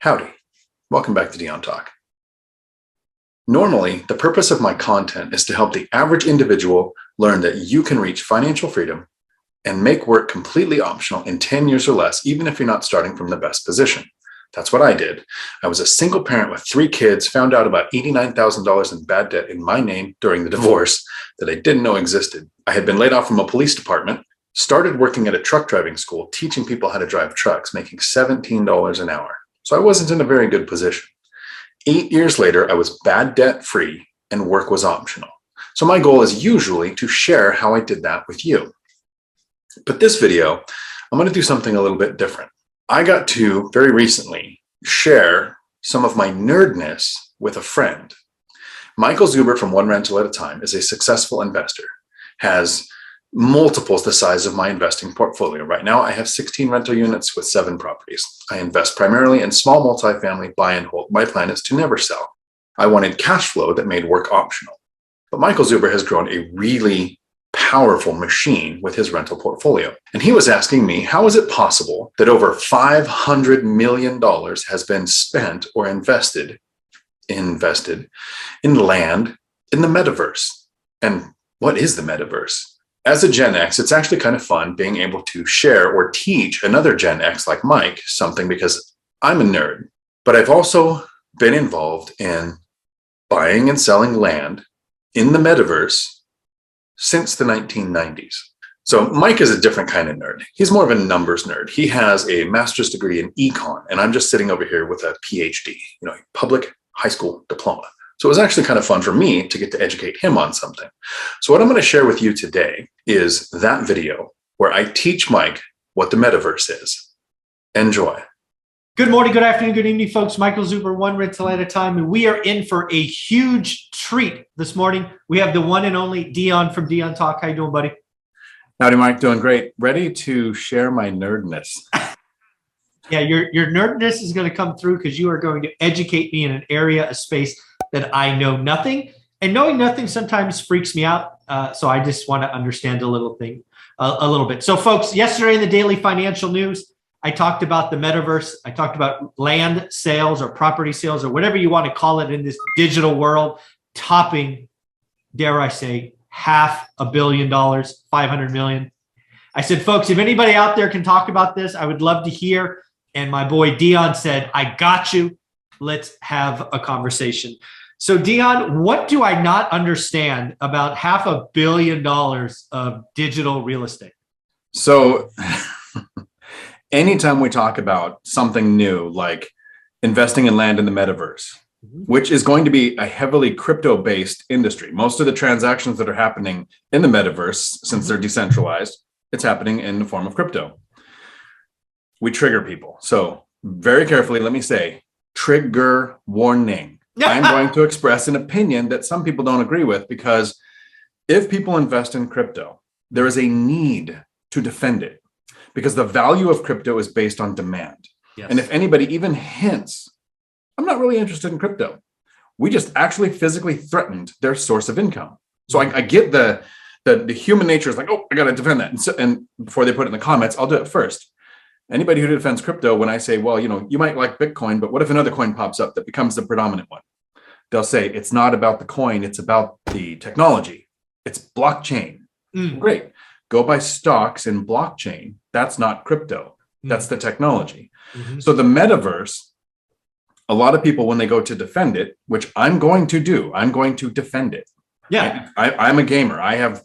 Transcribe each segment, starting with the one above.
Howdy, welcome back to Dion Talk. Normally, the purpose of my content is to help the average individual learn that you can reach financial freedom and make work completely optional in 10 years or less, even if you're not starting from the best position. That's what I did. I was a single parent with 3 kids, found out about $89,000 in bad debt in my name during the divorce that I didn't know existed. I had been laid off from a police department, started working at a truck driving school, teaching people how to drive trucks, making $17 an hour. So I wasn't in a very good position. 8 years later, I was bad debt free and work was optional. So my goal is usually to share how I did that with you. But this video, I'm going to do something a little bit different. I got to very recently share some of my nerdness with a friend. Michael Zuber from One Rental at a Time is a successful investor, has multiples the size of my investing portfolio. Right now, I have 16 rental units with 7 properties. I invest primarily in small multifamily buy and hold. My plan is to never sell. I wanted cash flow that made work optional. But Michael Zuber has grown a really powerful machine with his rental portfolio. And he was asking me, how is it possible that over $500 million has been spent or invested in land in the metaverse? And what is the metaverse? As a Gen X, it's actually kind of fun being able to share or teach another Gen X like Mike something, because I'm a nerd, but I've also been involved in buying and selling land in the metaverse since the 1990s. So Mike is a different kind of nerd. He's more of a numbers nerd. He has a master's degree in econ, and I'm just sitting over here with a PhD, public high school diploma. So it was actually kind of fun for me to get to educate him on something. So what I'm going to share with you today is that video where I teach Mike what the metaverse is. Enjoy. Good morning, good afternoon, good evening, folks. Michael Zuber, One Rental at a Time, and we are in for a huge treat this morning. We have the one and only Dion from Dion Talk. How you doing, buddy? Howdy, Mike. Doing great. Ready to share my nerdness. Yeah, your nerdness is going to come through because you are going to educate me in an area, a space that I know nothing. And knowing nothing sometimes freaks me out. So I just want to understand a little bit. So folks, yesterday in the daily financial news, I talked about the metaverse. I talked about land sales or property sales or whatever you want to call it in this digital world, topping, dare I say, $500 million, 500 million. I said, folks, if anybody out there can talk about this, I would love to hear. And my boy Dion said, I got you. Let's have a conversation. So Dion, what do I not understand about $500 million of digital real estate? So anytime we talk about something new, like investing in land in the metaverse, which is going to be a heavily crypto-based industry, most of the transactions that are happening in the metaverse, since they're decentralized, it's happening in the form of crypto. We trigger people. So very carefully, let me say, trigger warning. I'm going to express an opinion that some people don't agree with, because if people invest in crypto, there is a need to defend it, because the value of crypto is based on demand. Yes. And if anybody even hints, I'm not really interested in crypto, we just actually physically threatened their source of income. So I get the human nature is like, oh, I got to defend that. And before they put it in the comments, I'll do it first. Anybody who defends crypto, when I say, well, you might like Bitcoin, but what if another coin pops up that becomes the predominant one? They'll say, it's not about the coin, it's about the technology. It's blockchain. Great. Go buy stocks in blockchain. That's not crypto. That's the technology. So the metaverse, a lot of people, when they go to defend it, which I'm going to do, I'm going to defend it. Yeah. I'm a gamer. I have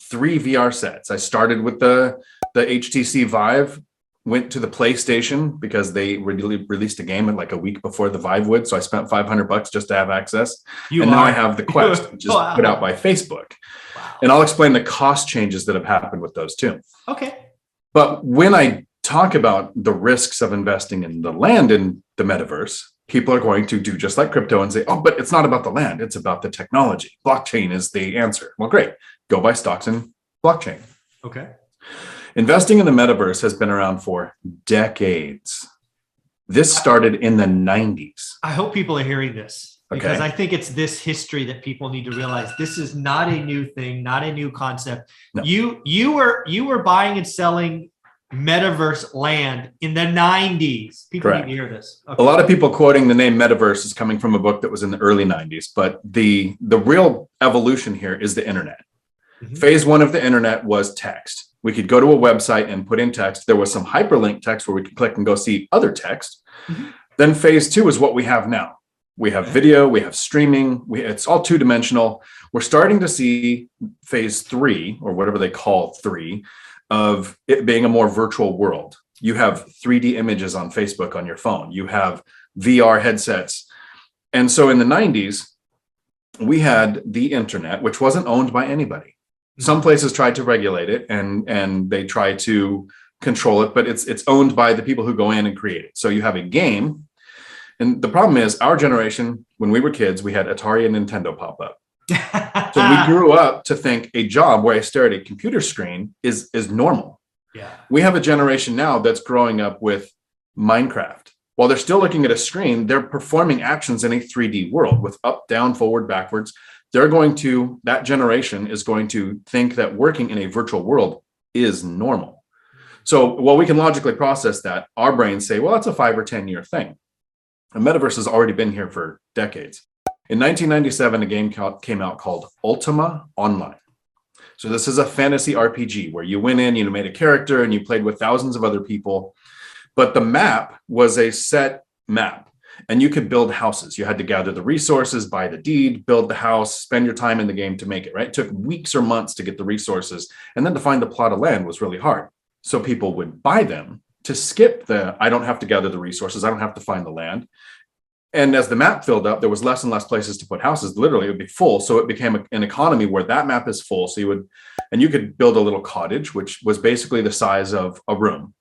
3 VR sets. I started with the HTC Vive, went to the PlayStation because they released a game in like a week before the Vive would. So I spent $500 just to have access. Now I have the Quest, which is put out by Facebook. Wow. And I'll explain the cost changes that have happened with those too. Okay. But when I talk about the risks of investing in the land in the metaverse, people are going to do just like crypto and say, oh, but it's not about the land. It's about the technology. Blockchain is the answer. Well, great. Go buy stocks in blockchain. Okay. Investing in the metaverse has been around for decades. This started in the 90s. I hope people are hearing this, because I think it's this history that people need to realize. This is not a new thing, not a new concept. No. You were buying and selling Metaverse land in the 90s. People Correct. need to hear this. A lot of people quoting the name Metaverse is coming from a book that was in the early 90s, but the real evolution here is the internet. Mm-hmm. Phase one of the internet was text. We could go to a website and put in text. There was some hyperlink text where we could click and go see other text. Mm-hmm. Then phase two is what we have now. We have video, we have streaming, it's all two-dimensional. We're starting to see phase three, or whatever they call three, of it being a more virtual world. You have 3D images on Facebook on your phone. You have VR headsets. And so in the 90s, we had the internet, which wasn't owned by anybody. Some places tried to regulate it and they try to control it, but it's owned by the people who go in and create it. So you have a game. And the problem is our generation, when we were kids, we had Atari and Nintendo pop up. So we grew up to think a job where I stare at a computer screen is normal. Yeah. We have a generation now that's growing up with Minecraft. While they're still looking at a screen, they're performing actions in a 3D world with up, down, forward, backwards. That generation is going to think that working in a virtual world is normal. So while we can logically process that, our brains say, well, that's a 5 or 10 year thing. The Metaverse has already been here for decades. In 1997, a game came out called Ultima Online. So this is a fantasy RPG where you went in, you made a character, and you played with thousands of other people. But the map was a set map, and you could build houses. You had to gather the resources, buy the deed, build the house, spend your time in the game to make it, right? It took weeks or months to get the resources. And then to find the plot of land was really hard. So people would buy them to skip I don't have to gather the resources. I don't have to find the land. And as the map filled up, there was less and less places to put houses. Literally, it would be full. So it became an economy where that map is full. So you could build a little cottage, which was basically the size of a room,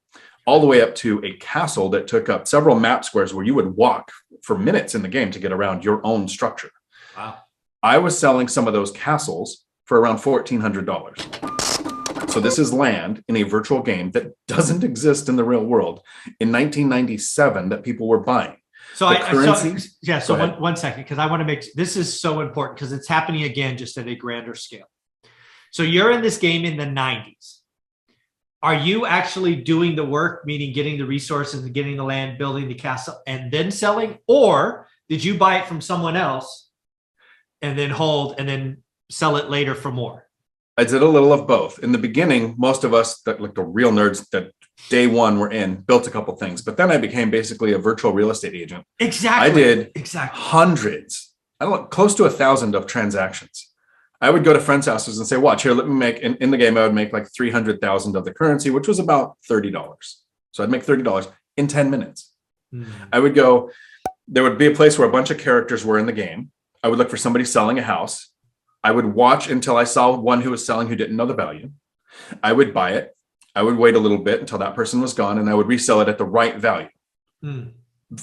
all the way up to a castle that took up several map squares where you would walk for minutes in the game to get around your own structure. Wow. I was selling some of those castles for around $1,400. So this is land in a virtual game that doesn't exist in the real world in 1997 that people were buying. So one second, because I want to make this is so important because it's happening again just at a grander scale. So you're in this game in the 90s. Are you actually doing the work, meaning getting the resources and getting the land, building the castle, and then selling? Or did you buy it from someone else and then hold and then sell it later for more? I did a little of both. In the beginning, most of us that like the real nerds that day one were in built a couple things, but then I became basically a virtual real estate agent. Exactly. I did hundreds, close to 1,000 of transactions. I would go to friends' houses and say, watch here, let me make, in the game, I would make like 300,000 of the currency, which was about $30. So I'd make $30 in 10 minutes. I would go, there would be a place where a bunch of characters were in the game. I would look for somebody selling a house. I would watch until I saw one who was selling who didn't know the value. I would buy it. I would wait a little bit until that person was gone, and I would resell it at the right value.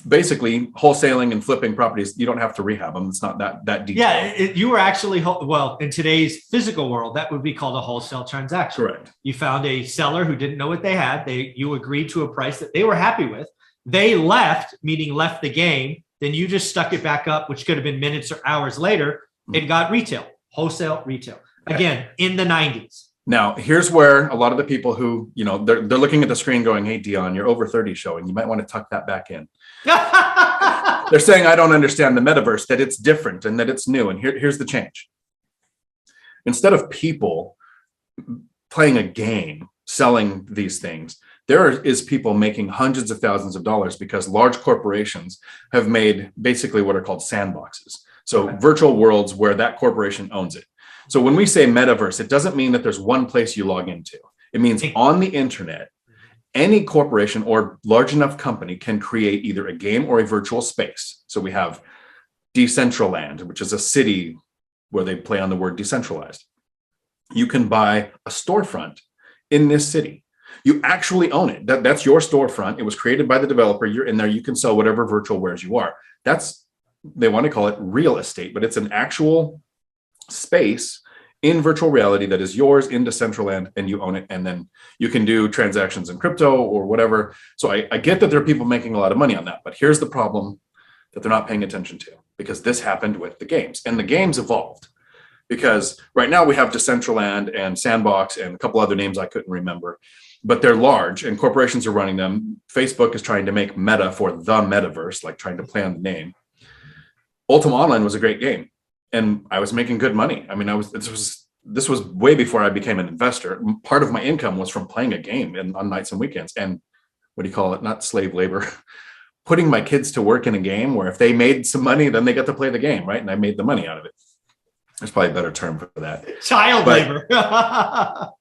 Basically, wholesaling and flipping properties, you don't have to rehab them. It's not that detailed. Yeah, you were actually, in today's physical world, that would be called a wholesale transaction. Correct. You found a seller who didn't know what they had. You agreed to a price that they were happy with. They left, meaning left the game. Then you just stuck it back up, which could have been minutes or hours later, and got retail. Wholesale retail. Again, in the 90s. Now, here's where a lot of the people who, they're looking at the screen going, hey, Dion, you're over 30 showing. You might want to tuck that back in. They're saying, I don't understand the metaverse, that it's different and that it's new. And here's the change. Instead of people playing a game, selling these things, there is people making hundreds of thousands of dollars because large corporations have made basically what are called sandboxes. So virtual worlds where that corporation owns it. So when we say metaverse, it doesn't mean that there's one place you log into. It means on the internet, any corporation or large enough company can create either a game or a virtual space. So we have Decentraland, which is a city where they play on the word decentralized. You can buy a storefront in this city. You actually own it. That's your storefront. It was created by the developer. You're in there. You can sell whatever virtual wares you are. They want to call it real estate, but it's an actual space in virtual reality that is yours in Decentraland, and you own it. And then you can do transactions in crypto or whatever. So I get that there are people making a lot of money on that, but here's the problem that they're not paying attention to, because this happened with the games, and the games evolved. Because right now we have Decentraland and Sandbox and a couple other names I couldn't remember. but they're large and corporations are running them. Facebook is trying to make Meta for the Metaverse, like trying to play on the name. Ultima Online was a great game, and I was making good money. I mean, this was way before I became an investor. Part of my income was from playing a game on nights and weekends, and what do you call it? Not slave labor. Putting my kids to work in a game where if they made some money, then they got to play the game, right? And I made the money out of it. There's probably a better term for that. Child labor.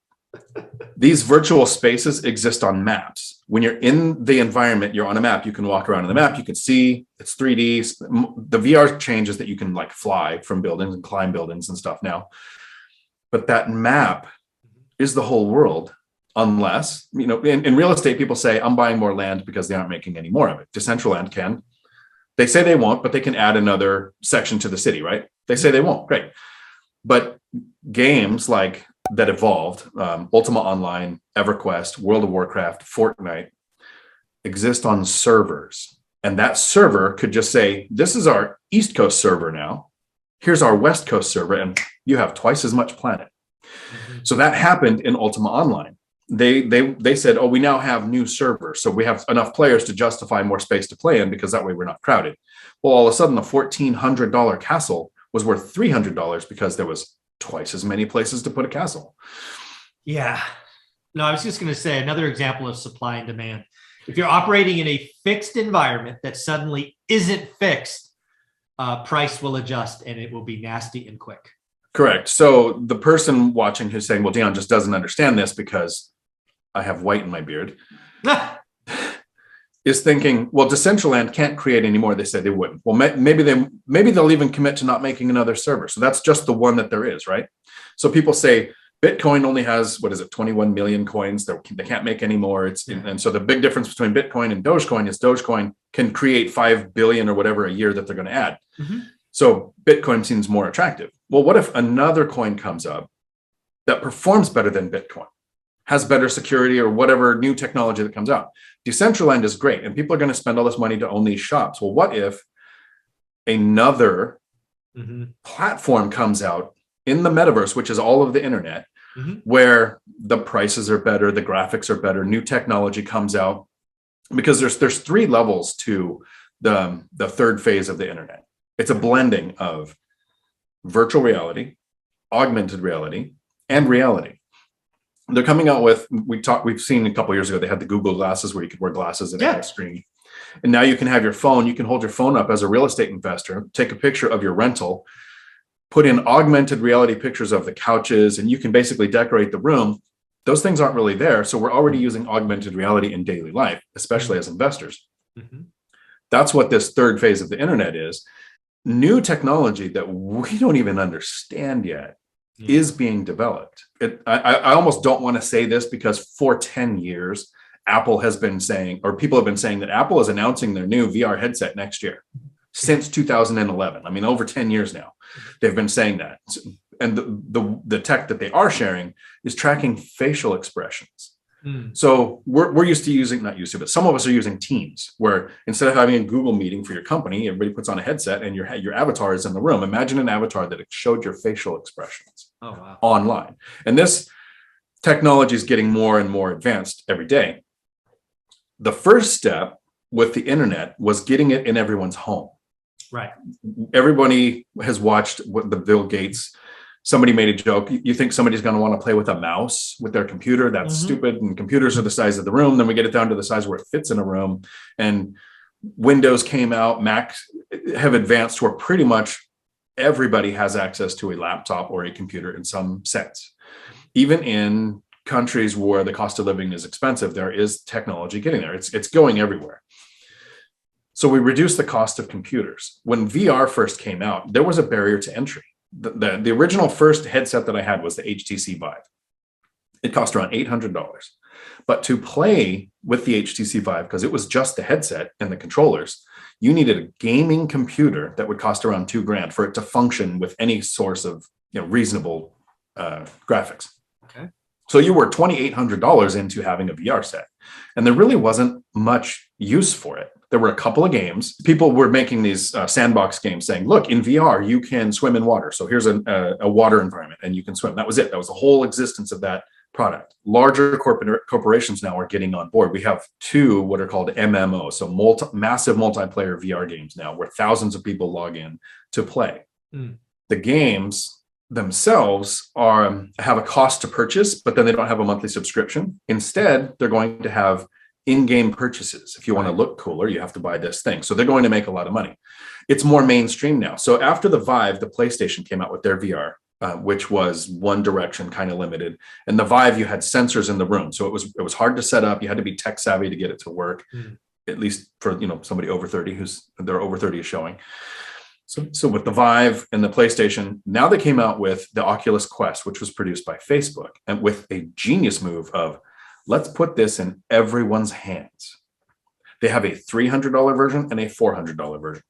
These virtual spaces exist on maps. When you're in the environment, you're on a map. You can walk around on the map. You can see it's 3D. The VR changes that you can like fly from buildings and climb buildings and stuff now. But that map is the whole world. Unless, in real estate, people say, I'm buying more land because they aren't making any more of it. Decentraland can. They say they won't, but they can add another section to the city, right? They say they won't. Great. But games like that evolved, Ultima Online, EverQuest, World of Warcraft, Fortnite, exist on servers. And that server could just say, this is our East Coast server now. Here's our West Coast server, and you have twice as much planet. Mm-hmm. So that happened in Ultima Online. They said, oh, we now have new servers, so we have enough players to justify more space to play in because that way we're not crowded. Well, all of a sudden, a $1,400 castle was worth $300 because there was twice as many places to put a castle. Yeah. No, I was just going to say another example of supply and demand. If you're operating in a fixed environment that suddenly isn't fixed, price will adjust and it will be nasty and quick. Correct. So the person watching who's saying, well, Dion just doesn't understand this because I have white in my beard, is thinking, well, Decentraland can't create anymore. They said they wouldn't. Well, maybe they'll even commit to not making another server. So that's just the one that there is, right? So people say Bitcoin only has, 21 million coins. They can't make any more. And so the big difference between Bitcoin and Dogecoin is Dogecoin can create 5 billion or whatever a year that they're going to add. Mm-hmm. So Bitcoin seems more attractive. Well, what if another coin comes up that performs better than Bitcoin, has better security or whatever new technology that comes out? Decentraland is great, and people are going to spend all this money to own these shops. Well, what if another platform comes out in the metaverse, which is all of the internet, where the prices are better, the graphics are better, new technology comes out? Because there's 3 levels to the third phase of the internet. It's a blending of virtual reality, augmented reality, and reality. They're coming out with, we've seen a couple of years ago, they had the Google glasses where you could wear glasses and have a screen. And now you can have your phone, you can hold your phone up as a real estate investor, take a picture of your rental, put in augmented reality pictures of the couches, and you can basically decorate the room. Those things aren't really there. So we're already using augmented reality in daily life, especially as investors. Mm-hmm. That's what this third phase of the internet is. New technology that we don't even understand yet is being developed. I almost don't want to say this because for 10 years, Apple has been saying, or people have been saying that Apple is announcing their new VR headset next year since 2011. I mean, over 10 years now, they've been saying that. And the tech that they are sharing is tracking facial expressions. So we're used to using, not used to, but some of us are using Teams, where instead of having a Google meeting for your company, everybody puts on a headset and your avatar is in the room. Imagine an avatar that showed your facial expressions online. And this technology is getting more and more advanced every day. The first step with the internet was getting it in everyone's home. Right. Everybody has watched what the Bill Gates. Somebody made a joke. You think somebody's going to want to play with a mouse with their computer? That's stupid. And computers are the size of the room. Then we get it down to the size where it fits in a room. And Windows came out. Macs have advanced where pretty much everybody has access to a laptop or a computer in some sense. Even in countries where the cost of living is expensive, there is technology getting there. It's going everywhere. So we reduce the cost of computers. When VR first came out, there was a barrier to entry. The original first headset that I had was the HTC Vive. It cost around $800. But to play with the HTC Vive, because it was just the headset and the controllers, you needed a gaming computer that would cost around $2,000 for it to function with any source of reasonable graphics. Okay. So you were $2,800 into having a VR set. And there really wasn't much use for it. There were a couple of games. People were making these sandbox games saying, look, in VR, you can swim in water. So here's a water environment and you can swim. That was it. That was the whole existence of that product. Larger corporations now are getting on board. We have two what are called MMO, so massive multiplayer VR games now, where thousands of people log in to play. The games themselves have a cost to purchase, but then they don't have a monthly subscription. Instead, they're going to have in-game purchases. If you want to look cooler, you have to buy this thing. So they're going to make a lot of money. It's more mainstream now. So after the Vive, the PlayStation came out with their VR, which was one direction, kind of limited. And the Vive, you had sensors in the room, so it was hard to set up. You had to be tech savvy to get it to work, at least for somebody over 30 they're over 30 is showing. So with the Vive and the PlayStation, now they came out with the Oculus Quest, which was produced by Facebook, and with a genius move of, let's put this in everyone's hands. They have a $300 version and a $400 version.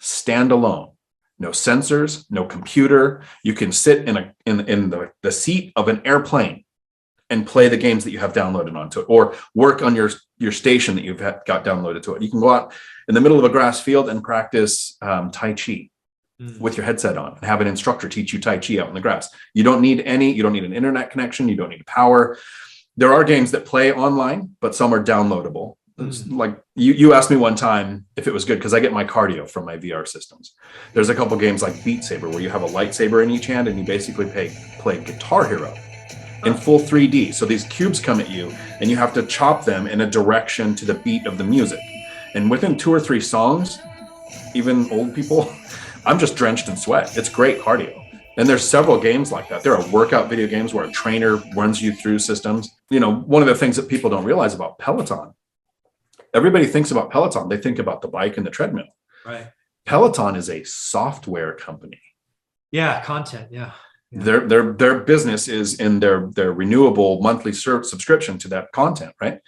Standalone. No sensors, no computer. You can sit in the seat of an airplane and play the games that you have downloaded onto it, or work on your station that you've got downloaded to it. You can go out in the middle of a grass field and practice Tai Chi with your headset on and have an instructor teach you Tai Chi out in the grass. You don't need an internet connection. You don't need power. There are games that play online, but some are downloadable. Like you asked me one time if it was good because I get my cardio from my VR systems. There's a couple games like Beat Saber where you have a lightsaber in each hand and you basically play Guitar Hero in full 3D. So these cubes come at you and you have to chop them in a direction to the beat of the music. And within 2 or 3 songs, even old people, I'm just drenched in sweat. It's great cardio. And there's several games like that. There are workout video games where a trainer runs you through systems. One of the things that people don't realize about Peloton, everybody thinks about Peloton. They think about the bike and the treadmill. Right. Peloton is a software company. Yeah, content. Yeah. Their business is in their renewable monthly subscription to that content, right?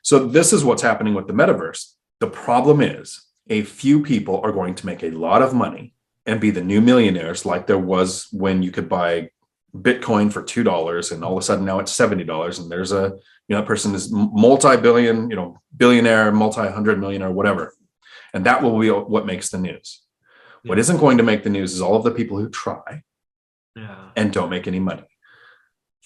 So this is what's happening with the metaverse. The problem is a few people are going to make a lot of money and be the new millionaires, like there was when you could buy Bitcoin for $2 and all of a sudden now it's $70 and there's a person is multi-billion, billionaire, multi-hundred millionaire, whatever. And that will be what makes the news. Yeah. What isn't going to make the news is all of the people who try and don't make any money.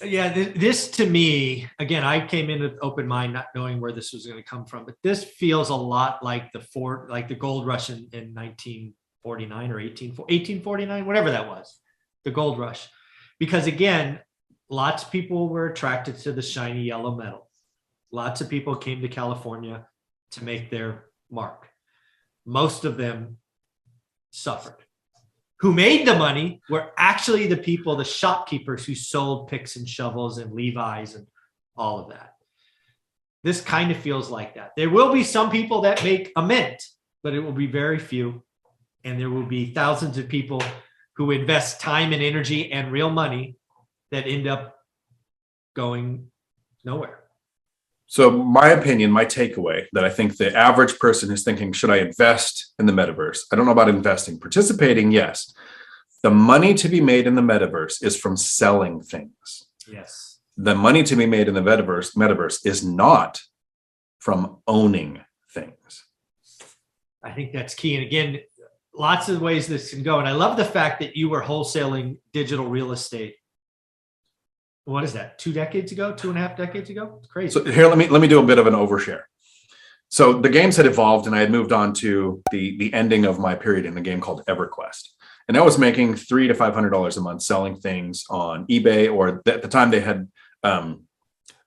Yeah, this to me, again, I came in with open mind, not knowing where this was going to come from, but this feels a lot like the gold rush in 1949 or 1849, whatever that was, the gold rush. Because again, lots of people were attracted to the shiny yellow metal. Lots of people came to California to make their mark. Most of them suffered. Who made the money were actually the people, the shopkeepers who sold picks and shovels and Levi's and all of that. This kind of feels like that. There will be some people that make a mint, but it will be very few. And there will be thousands of people who invest time and energy and real money that end up going nowhere. So my opinion, my takeaway, that I think the average person is thinking, should I invest in the metaverse? I don't know about investing. Participating, yes. The money to be made in the metaverse is from selling things. Yes. The money to be made in the metaverse is not from owning things. I think that's key. And again, lots of ways this can go. And I love the fact that you were wholesaling digital real estate. What is that? 2 decades ago, 2.5 decades ago? It's crazy. So here, let me do a bit of an overshare. So the games had evolved and I had moved on to the ending of my period in a game called EverQuest. And I was making $300 to $500 a month selling things on eBay, or at the time they had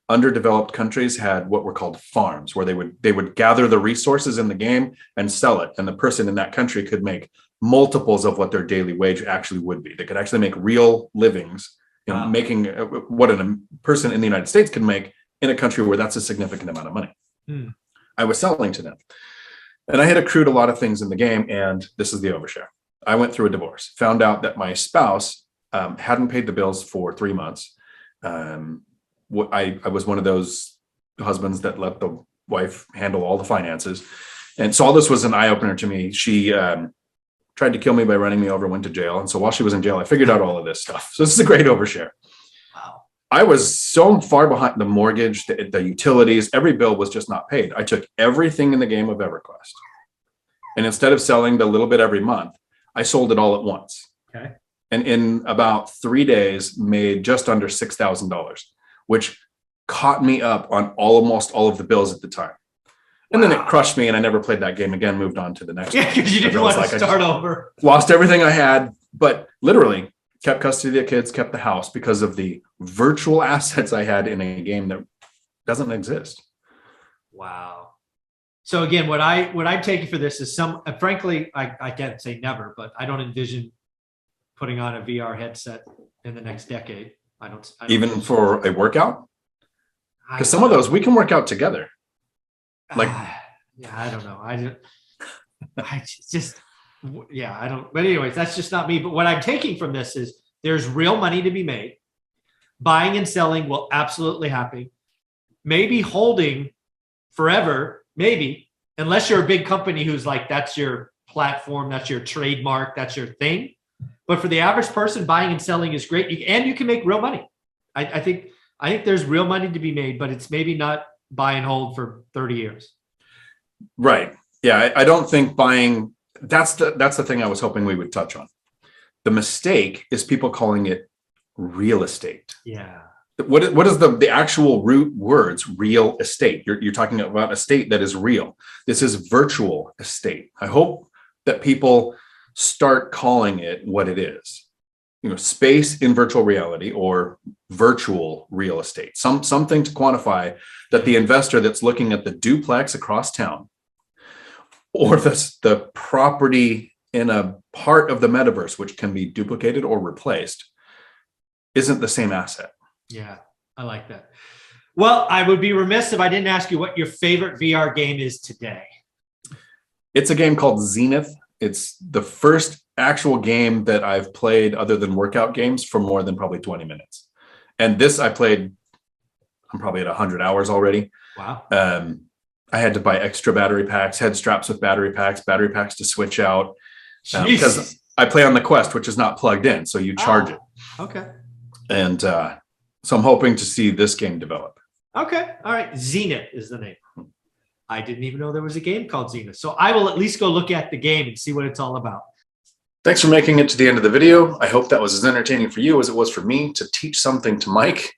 underdeveloped countries had what were called farms, where they would gather the resources in the game and sell it. And the person in that country could make multiples of what their daily wage actually would be. They could actually make real livings, making what a person in the United States could make in a country where that's a significant amount of money. I was selling to them. And I had accrued a lot of things in the game, and this is the overshare. I went through a divorce, found out that my spouse hadn't paid the bills for 3 months. I was one of those husbands that let the wife handle all the finances. And so all this was an eye-opener to me. She tried to kill me by running me over, went to jail. And so while she was in jail, I figured out all of this stuff. So this is a great overshare. Wow. I was so far behind the mortgage, the utilities, every bill was just not paid. I took everything in the game of EverQuest. And instead of selling the little bit every month, I sold it all at once. Okay. And in about 3 days, made just under $6,000. which caught me up on almost all of the bills at the time. And then it crushed me and I never played that game again, moved on to the next one. Yeah, because you didn't want to start over. Lost everything I had, but literally kept custody of the kids, kept the house because of the virtual assets I had in a game that doesn't exist. Wow. So again, what I'm taking for this is frankly, I can't say never, but I don't envision putting on a VR headset in the next decade. I don't even for a workout? Because some of those we can work out together. Like, yeah, I don't know. I don't. But anyways, that's just not me. But what I'm taking from this is there's real money to be made. Buying and selling will absolutely happen. Maybe holding forever, maybe, unless you're a big company who's like, that's your platform, that's your trademark, that's your thing. But for the average person, buying and selling is great. And you can make real money. I think there's real money to be made, but it's maybe not buy and hold for 30 years. Right. Yeah. I don't think buying, that's the thing I was hoping we would touch on. The mistake is people calling it real estate. Yeah. What is the actual root words? Real estate. You're talking about estate that is real. This is virtual estate. I hope that people start calling it what it is. Space in virtual reality or virtual real estate. Something to quantify that the investor that's looking at the duplex across town or the property in a part of the metaverse, which can be duplicated or replaced, isn't the same asset. Yeah, I like that. Well, I would be remiss if I didn't ask you what your favorite VR game is today. It's a game called Zenith. It's the first actual game that I've played other than workout games for more than probably 20 minutes. And this I played, I'm probably at 100 hours already. Wow. I had to buy extra battery packs, head straps with battery packs to switch out. Because I play on the Quest, which is not plugged in. So you charge it. Okay. And so I'm hoping to see this game develop. Okay. All right. Zenith is the name. I didn't even know there was a game called Zenith. So I will at least go look at the game and see what it's all about. Thanks for making it to the end of the video. I hope that was as entertaining for you as it was for me to teach something to Mike.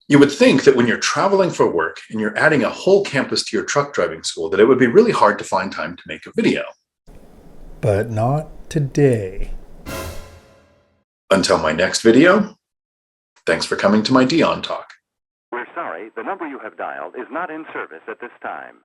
You would think that when you're traveling for work and you're adding a whole campus to your truck driving school, that it would be really hard to find time to make a video. But not today. Until my next video, thanks for coming to my Dion Talk. We're sorry, the number you have dialed is not in service at this time.